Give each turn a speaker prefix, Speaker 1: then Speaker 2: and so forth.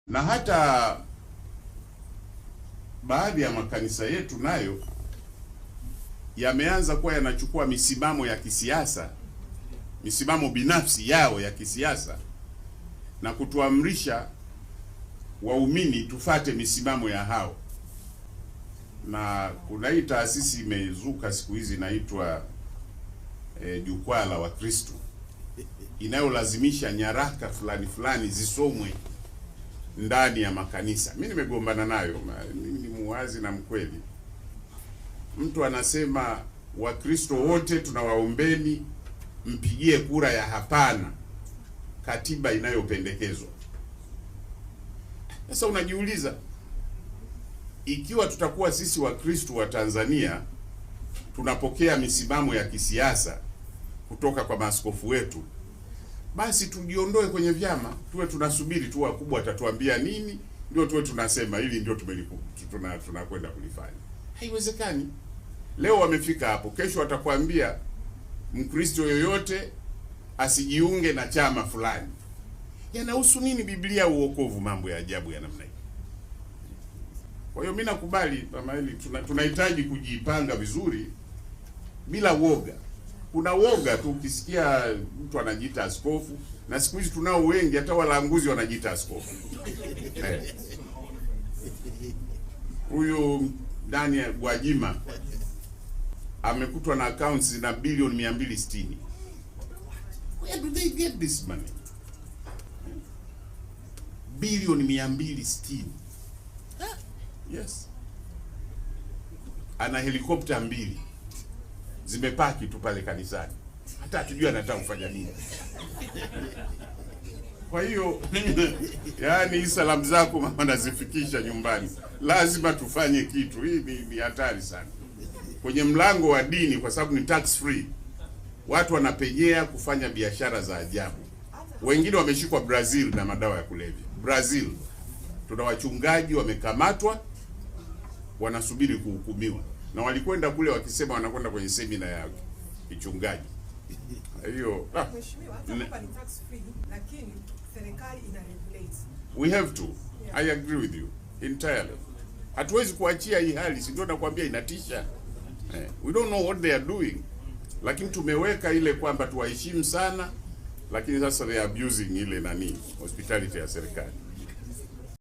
Speaker 1: Na hata baadhi ya makanisa yetu nayo yameanza kuwa yanachukua misimamo ya kisiasa, misimamo binafsi yao ya kisiasa, na kutuamrisha waumini tufate misimamo ya hao. Na kuna hii taasisi imezuka siku hizi inaitwa Jukwaa la Wakristo, inayolazimisha nyaraka fulani fulani zisomwe ndani ya makanisa. Mimi nimegombana nayo, mimi ni muwazi na mkweli. Mtu anasema Wakristo wote tunawaombeni mpigie kura ya hapana katiba inayopendekezwa. Sasa unajiuliza, ikiwa tutakuwa sisi Wakristo wa Tanzania tunapokea misimamo ya kisiasa kutoka kwa maaskofu wetu, basi tujiondoe kwenye vyama, tuwe tunasubiri tu wakubwa watatuambia nini, ndio tuwe tunasema hili ndio tunakwenda kulifanya. Haiwezekani. Leo wamefika hapo, kesho watakwambia Mkristo yoyote asijiunge na chama fulani. Yanahusu nini Biblia uokovu? Mambo ya ajabu ya namna hii. Kwa hiyo mimi nakubali mama hili, tunahitaji kujipanga vizuri bila woga. Kuna woga tu ukisikia mtu anajiita askofu, na siku hizi tunao wengi hata walanguzi wanajiita askofu. Huyu ndani ya Gwajima amekutwa na accounts na bilioni 260. Where do they get this money? Bilioni 260. Yes. Ana helikopta 2 zimepaki tu pale kanisani, hata hatujui anataka kufanya nini. Kwa hiyo yani salamu zako mama nazifikisha nyumbani, lazima tufanye kitu. Hii ni hatari sana kwenye mlango wa dini, kwa sababu ni tax free. Watu wanapenyea kufanya biashara za ajabu. Wengine wameshikwa Brazil na madawa ya kulevya. Brazil tuna wachungaji wamekamatwa, wanasubiri kuhukumiwa, na walikwenda kule wakisema wanakwenda kwenye semina ya kichungaji. Hiyo
Speaker 2: mheshimiwa, hata hapa ni tax free, lakini serikali ina regulate.
Speaker 1: We have to. Yeah. I agree with you entirely. Hatuwezi kuachia hii hali, si ndio nakwambia inatisha. We don't know what they are doing. Lakini tumeweka ile kwamba tuwaheshimu sana, lakini sasa they are abusing ile hospitality ya serikali.